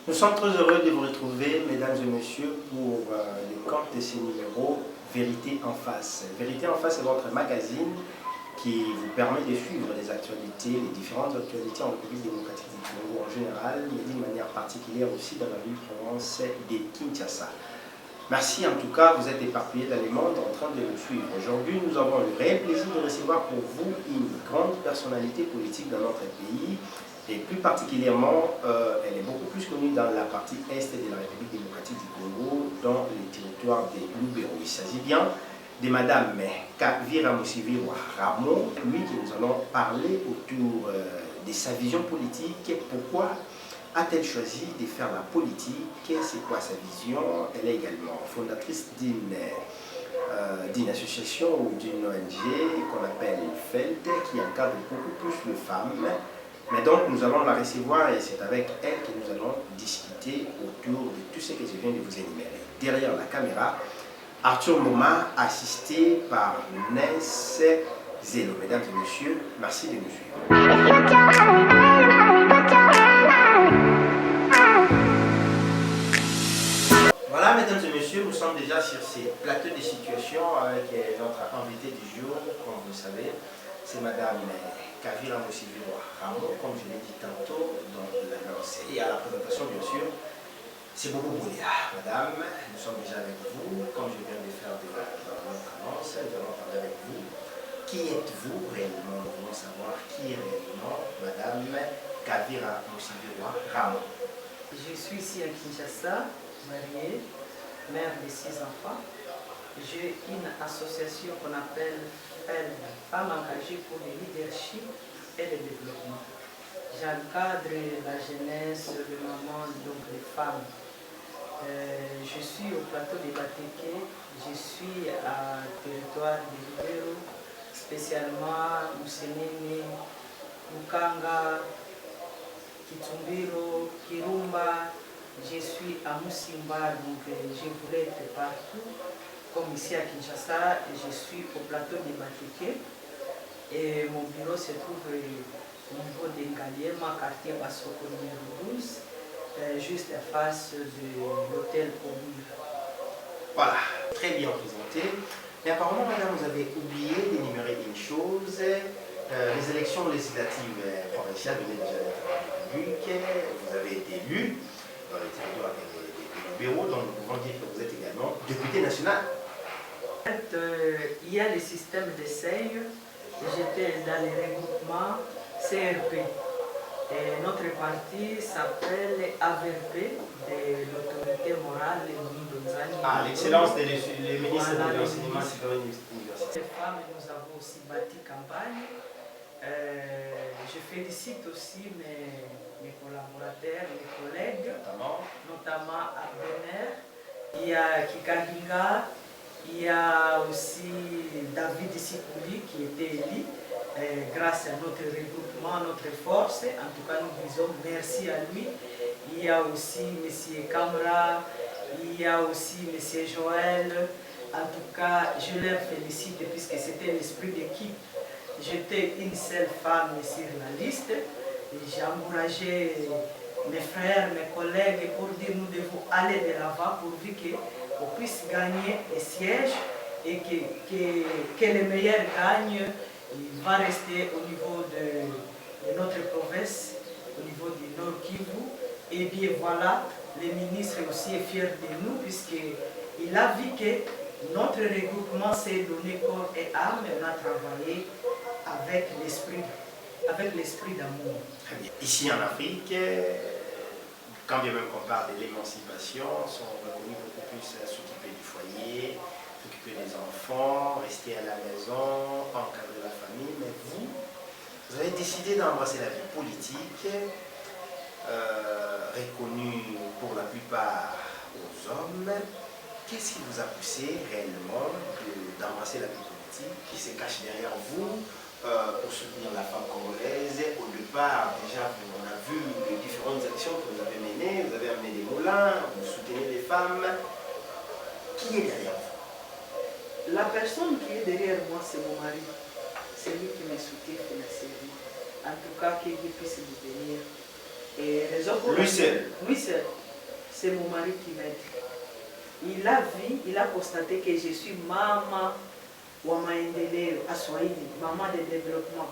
Nous sommes très heureux de vous retrouver, mesdames et messieurs, pour le compte de ce numéro Vérité en face. Vérité en face est votre magazine qui vous permet de suivre les actualités, les différentes actualités en République démocratique du Congo en général, mais d'une manière particulière aussi dans la ville-province de Kinshasa. Merci en tout cas, vous êtes éparpillés dans le monde en train de nous suivre. Aujourd'hui, nous avons le réel plaisir de recevoir pour vous une grande personnalité politique dans notre pays. Et plus particulièrement, elle est beaucoup plus connue dans la partie est de la République démocratique du Congo, dans les territoires de Lubero. Il s'agit bien de Madame Kavira Musivirwa Ramo, lui qui nous allons parler autour de sa vision politique. Pourquoi a-t-elle choisi de faire la politique? C'est quoi sa vision? Elle est également fondatrice d'une association ou d'une ONG qu'on appelle FELD, qui encadre beaucoup plus les femmes. Mais donc nous allons la recevoir et c'est avec elle que nous allons discuter autour de tout ce que je viens de vous énumérer. Derrière la caméra, Arthur Moma, assisté par Ness Zelo. Mesdames et messieurs, merci de nous suivre. Voilà, mesdames et messieurs, nous sommes déjà sur ces plateaux de situation avec notre invité du jour, comme vous le savez, c'est Madame Kavira Musivirwa Ramo, comme je l'ai dit tantôt dans l'annonce et à la présentation bien sûr. C'est beaucoup Boulia. Madame, nous sommes déjà avec vous, comme je viens de faire dans notre annonce, nous allons parler avec vous. Qui êtes-vous réellement? Nous voulons savoir qui est réellement Madame Kavira Musivirwa Ramo. Je suis ici à Kinshasa, mariée, mère de 6 enfants. J'ai une association qu'on appelle Femmes engagées pour le leadership et le développement. J'encadre la jeunesse, le moment, donc les femmes. Je suis au plateau de Bateke, je suis à territoire de Lubero, spécialement Musenene, Mukanga, Kitumbiro, Kirumba. Je suis à Musimba, donc je voulais être partout. Comme ici à Kinshasa, je suis au plateau de Bateke et mon bureau se trouve au niveau d'Engaliema, quartier Basoko numéro 12, juste en face de l'hôtel Omir. Voilà, très bien présenté. Mais apparemment, madame, vous avez oublié d'énumérer une chose. Les élections législatives provinciales venaient déjà d'être en République. Vous avez été élu dans les territoires des bureaux, donc nous pouvons dire que vous êtes également député national. En fait, il y a le système d'essai. J'étais dans les regroupements CRP. Et notre parti s'appelle AVRP, de l'autorité morale Mindonzani. Ah, l'excellence des ministres de l'enseignement supérieur universitaire. Les femmes, nous avons aussi bâti campagne. Je félicite aussi mes collaborateurs, mes collègues, notamment à Bener. Il y a Kikaginga. Il y a aussi David Sikouli qui était élu grâce à notre regroupement, notre force. En tout cas, nous disons merci à lui. Il y a aussi M. Kamra, il y a aussi M. Joël. En tout cas, je les félicite puisque c'était l'esprit d'équipe. J'étais une seule femme sur la liste. J'ai encouragé mes frères, mes collègues pour dire nous devons aller de l'avant pourvu qu'on puisse gagner les sièges et que les meilleurs gagnent. Il va rester au niveau de notre province, au niveau du Nord Kivu. Et bien voilà, le ministre aussi est fier de nous puisqu'il a vu que notre regroupement s'est donné corps et âme et on a travaillé avec l'esprit d'amour. Ici en Afrique, quand bien même qu'on parle de l'émancipation, sont reconnus beaucoup plus à s'occuper du foyer, s'occuper des enfants, rester à la maison, encadrer la famille. Mais vous avez décidé d'embrasser la vie politique, reconnue pour la plupart aux hommes. Qu'est-ce qui vous a poussé réellement d'embrasser la vie politique qui se cache derrière vous pour soutenir la femme congolaise? Au départ, déjà, on a vu les différentes actions que vous avez menées. Vous avez amené des moulins, vous soutenez les femmes. Qui est derrière vous? La personne qui est derrière moi, c'est mon mari. C'est lui qui me soutient financièrement. En tout cas, qu'il puisse vous bénir. Et raison pour lui seul. Lui seul. C'est mon mari qui m'aide. Il a vu, il a constaté que je suis maman wa maendeleo à Swahili, maman de développement.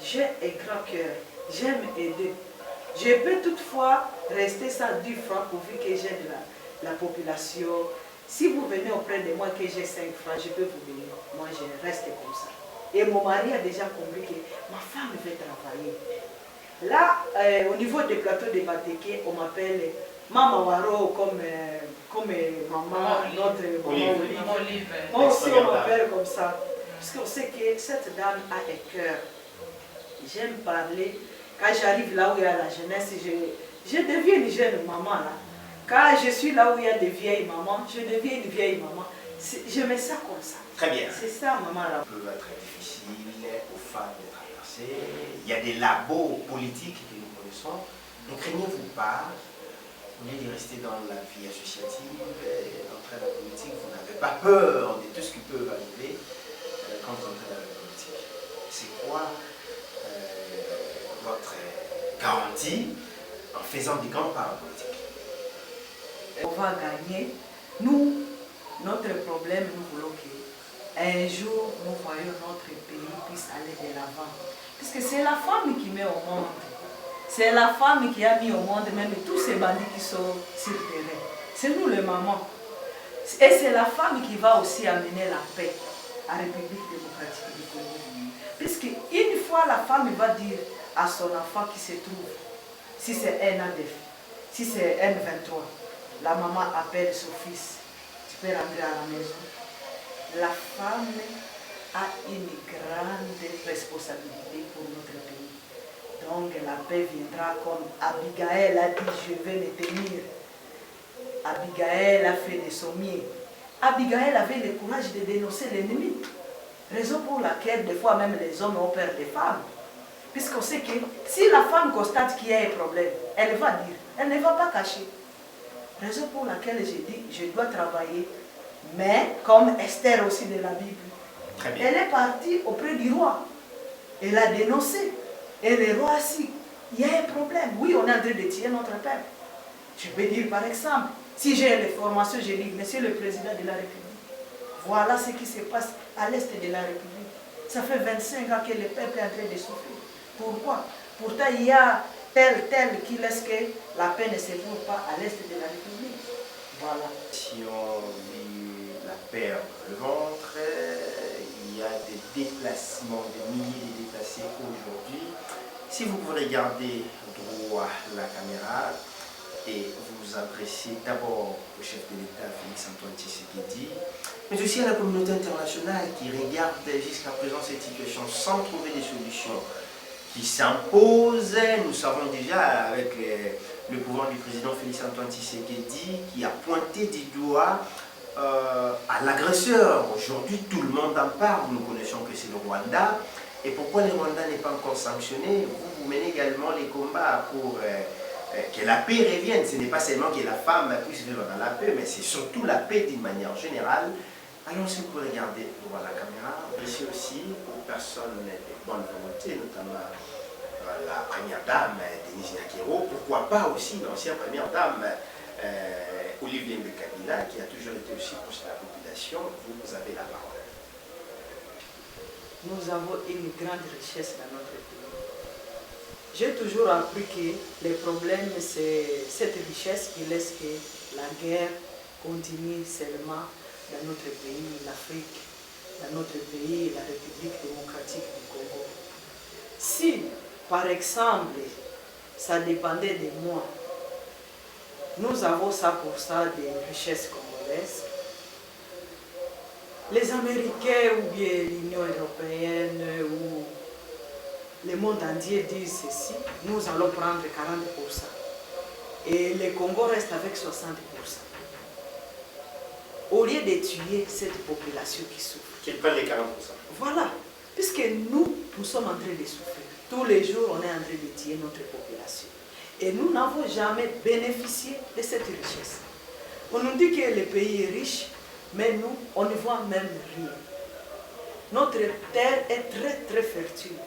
J'ai un grand cœur, j'aime aider. Je peux toutefois rester ça 10 francs pourvu que j'aide la population. Si vous venez auprès de moi que j'ai 5 francs, je peux vous donner. Moi, je reste comme ça. Et mon mari a déjà compris que ma femme veut travailler. Là, au niveau des plateaux de Bateke, on m'appelle Mama Waro comme maman, notre maman Olive. Moi aussi, on m'appelle comme ça. Parce qu'on sait que cette dame a un cœur. J'aime parler. Quand j'arrive là où il y a la jeunesse, je deviens une jeune maman. Là. Quand je suis là où il y a des vieilles mamans, je deviens une vieille maman. Je mets ça comme ça. Très bien. C'est ça, maman. Là. Ça peut être difficile aux femmes de traverser. Il y a des labos politiques que nous connaissons. Ne craignez-vous pas, au lieu de rester dans la vie associative, d'entrer dans la politique, vous n'avez pas peur de tout ce qui peut arriver quand vous entrez dans la politique. C'est quoi votre garantie en faisant des campagnes politiques? On va gagner. Nous, notre problème, nous voulons qu'un jour, nous voyons notre pays puisse aller de l'avant. Puisque c'est la femme qui met au monde. C'est la femme qui a mis au monde même tous ces bandits qui sont sur le terrain. C'est nous les mamans. Et c'est la femme qui va aussi amener la paix à la République démocratique du Congo. Puisque une fois la femme va dire à son enfant qui se trouve, si c'est un ADF, si c'est M23, la maman appelle son fils, tu peux rentrer à la maison. La femme a une grande responsabilité pour notre pays. Donc la paix viendra comme Abigail a dit, je vais me tenir. Abigail a fait de son mieux. Abigail avait le courage de dénoncer l'ennemi. Raison pour laquelle des fois même les hommes ont peur des femmes. Puisqu'on sait que si la femme constate qu'il y a un problème, elle va dire, elle ne va pas cacher. Raison pour laquelle j'ai dit, je dois travailler, mais comme Esther aussi de la Bible. Très bien. Elle est partie auprès du roi. Elle a dénoncé. Et le roi a dit, il y a un problème. Oui, on est en train de tuer notre père. Je peux dire par exemple, si j'ai les formations, je dis, Monsieur le Président de la République, voilà ce qui se passe à l'est de la République. Ça fait 25 ans que le peuple est en train de souffrir. Pourquoi? Pourtant, il y a tel qui laisse que la paix ne se trouve pas à l'est de la République. Voilà. Si on vit la peur dans le ventre, il y a des déplacements, des milliers de déplacés aujourd'hui. Si vous pouvez regarder droit la caméra et vous adresser d'abord au chef de l'État, Félix-Antoine Tshisekedi, mais aussi à la communauté internationale qui regarde jusqu'à présent cette situation sans trouver des solutions qui s'imposent. Nous savons déjà avec le pouvoir du président Félix-Antoine Tshisekedi qui a pointé du doigt à l'agresseur. Aujourd'hui, tout le monde en parle. Nous connaissons que c'est le Rwanda. Et pourquoi le Rwanda n'est pas encore sanctionné? Vous menez également les combats pour que la paix revienne. Ce n'est pas seulement que la femme puisse vivre dans la paix, mais c'est surtout la paix d'une manière générale. Alors, si vous pouvez regarder droit la caméra, ici aussi, aux personnes de bonne volonté, notamment la première dame, Denise Nyakero, pourquoi pas aussi l'ancienne première dame, Olivier Mbekabila, qui a toujours été aussi proche de la population. Vous avez la parole. Nous avons une grande richesse dans notre pays. J'ai toujours appris que le problème, c'est cette richesse qui laisse que la guerre continue seulement dans notre pays, l'Afrique, dans notre pays, la République démocratique du Congo. Si, par exemple, ça dépendait de moi, nous avons 100% des richesses congolaises, les Américains ou bien l'Union européenne ou le monde entier disent ceci, nous allons prendre 40%. Et le Congo reste avec 60%. Au lieu de tuer cette population qui souffre. Qu'ils prennent les 40%. Voilà. Puisque nous sommes en train de souffrir. Tous les jours, on est en train de tuer notre population. Et nous n'avons jamais bénéficié de cette richesse. On nous dit que le pays est riche, mais nous, on ne voit même rien. Notre terre est très fertile.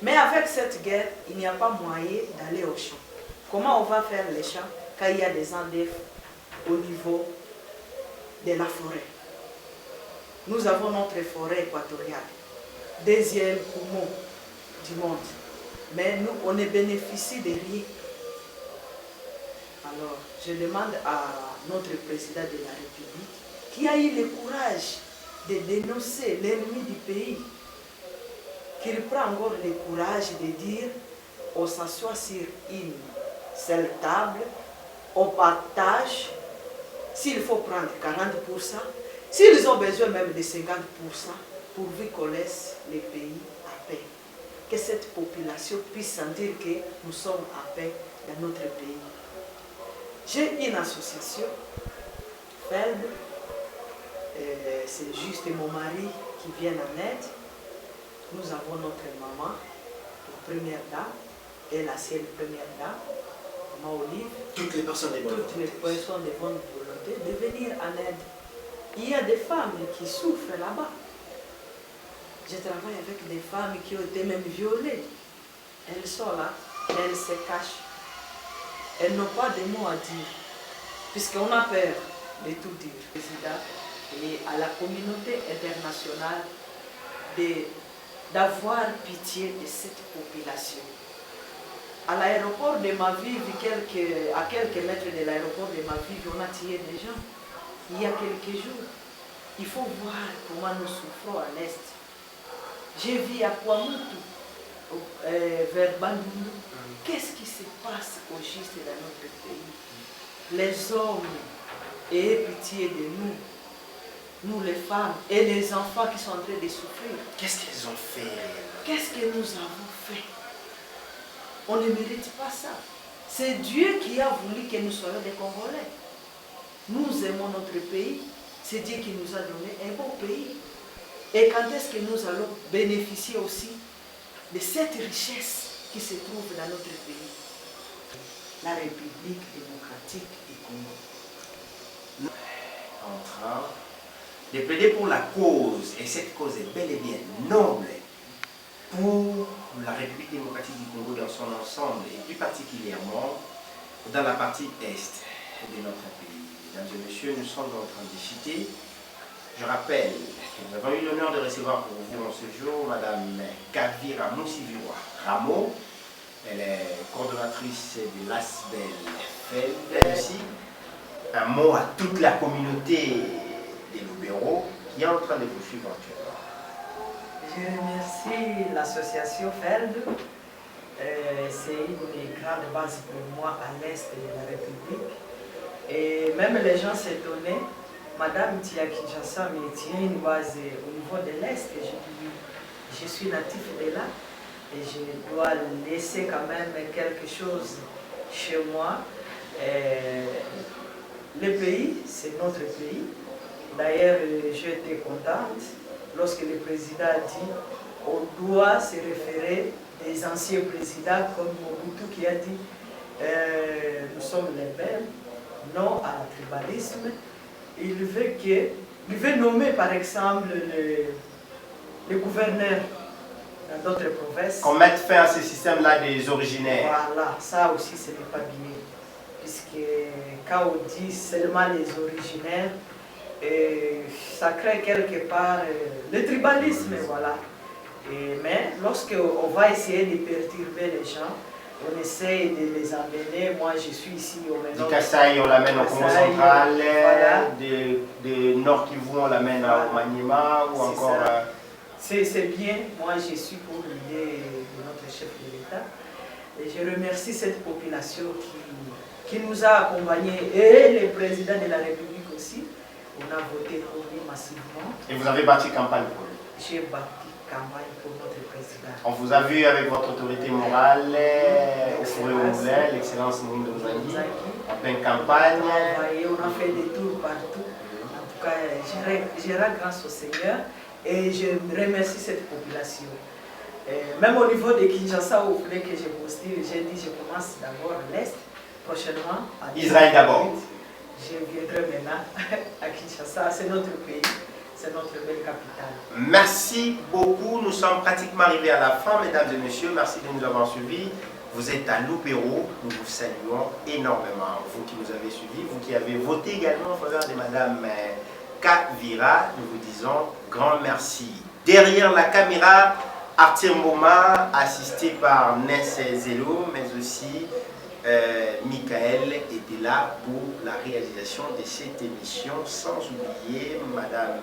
Mais avec cette guerre, il n'y a pas moyen d'aller au champ. Comment on va faire les champs quand il y a des endeves au niveau de la forêt? Nous avons notre forêt équatoriale, deuxième poumon du monde. Mais nous, on ne bénéficie de rien. Alors, je demande à notre président de la République qui a eu le courage de dénoncer l'ennemi du pays, qu'il prend encore le courage de dire on s'assoit sur une seule table, on partage, s'il faut prendre 40%, s'ils ont besoin même de 50%, pourvu qu'on laisse les pays à paix. Que cette population puisse sentir que nous sommes à paix dans notre pays. J'ai une association, FELB, c'est juste mon mari qui vient en aide. Nous avons notre maman, la première dame, et la seule première dame, maman Olive. Toutes les personnes de bonne volonté. Toutes les personnes de bonne volonté de venir en aide. Il y a des femmes qui souffrent là-bas. Je travaille avec des femmes qui ont été même violées. Elles sont là, elles se cachent. Elles n'ont pas de mots à dire, puisqu'on a peur de tout dire. Président et à la communauté internationale d'avoir pitié de cette population. À l'aéroport de Maviv, à quelques mètres de l'aéroport de Maviv, on a tué des gens il y a quelques jours. Il faut voir comment nous souffrons à l'Est. J'ai vu à Kouamoutou, vers Bandundu, qu'est-ce qui se passe au juste dans notre pays. Les hommes, ayez pitié de nous, nous les femmes et les enfants qui sont en train de souffrir. Qu'est-ce qu'ils ont fait? Qu'est-ce que nous avons fait? On ne mérite pas ça. C'est Dieu qui a voulu que nous soyons des Congolais. Nous aimons notre pays. C'est Dieu qui nous a donné un beau pays. Et quand est-ce que nous allons bénéficier aussi de cette richesse qui se trouve dans notre pays? La République démocratique du Congo. En train de plaider pour la cause, et cette cause est bel et bien noble, pour la République démocratique du Congo dans son ensemble, et plus particulièrement dans la partie est de notre pays. Mesdames et messieurs, nous sommes en train de discuter. Je rappelle que nous avons eu l'honneur de recevoir pour vous en ce jour Madame Kavira Moussiviwa Rameau. Elle est coordonnatrice de l'ASBEL. Elle aussi, un mot à toute la communauté des Lubero qui est en train de vous suivre actuellement. Je remercie l'association FELD. C'est une grande base pour moi à l'est de la République. Et même les gens s'étonnaient. Madame Tia Kinshasa me tient une base au niveau de l'est. Je suis natif de là. Et je dois laisser quand même quelque chose chez moi. Le pays, c'est notre pays. D'ailleurs, j'étais contente lorsque le président a dit on doit se référer des anciens présidents comme Mobutu qui a dit nous sommes les mêmes, non à tribalisme. Il veut nommer par exemple le gouverneur dans d'autres provinces. Qu'on mette fin à ce système-là des originaires. Voilà, ça aussi ce n'est pas bien. Puisque quand on dit seulement les originaires, ça crée quelque part le tribalisme, voilà. Mais lorsqu'on va essayer de perturber les gens, on essaye de les amener. Moi, je suis ici au Ménor. Du Kasaï, on l'amène au Congo central. Voilà. De Nord Kivu, on l'amène à Maniema ou encore. C'est bien. Moi, je suis pour l'idée de notre chef de l'État. Et je remercie cette population qui nous a accompagnés et le président de la République aussi. On a voté pour lui massivement. Et vous avez bâti campagne pour lui? J'ai bâti campagne pour notre président. On vous a vu avec votre autorité morale au Fouré au Moulin, l'excellence Mouindo Zangui, en pleine campagne. On a fait des tours partout. En tout cas, je rends grâce au Seigneur et je remercie cette population. Même au niveau de Kinshasa, où vous voulez que je postule, j'ai dit je commence d'abord à l'Est, prochainement à Israël d'abord. Je viendrai maintenant à Kinshasa, c'est notre pays, c'est notre belle capitale. Merci beaucoup, nous sommes pratiquement arrivés à la fin, mesdames et messieurs, merci de nous avoir suivis. Vous êtes à Loupéro, nous vous saluons énormément. Vous qui nous avez suivis, vous qui avez voté également en faveur de Madame Kavira, nous vous disons grand merci. Derrière la caméra, Arthur Moma, assisté par Ness Zelo, mais aussi Michael était là pour la réalisation de cette émission, sans oublier Madame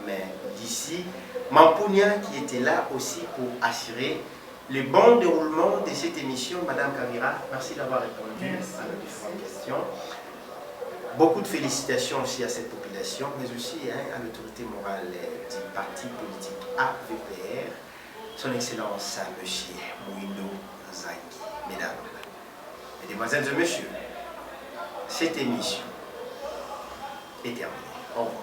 D'ici, Mampounia qui était là aussi pour assurer le bon déroulement de cette émission. Madame Kavira, merci d'avoir répondu à nos différentes questions. Beaucoup de félicitations aussi à cette population, mais aussi à l'autorité morale du parti politique AVPR, son Excellence M. Mouindo Zaki. Mesdames, Mesdemoiselles et Messieurs, cette émission est terminée. Au revoir.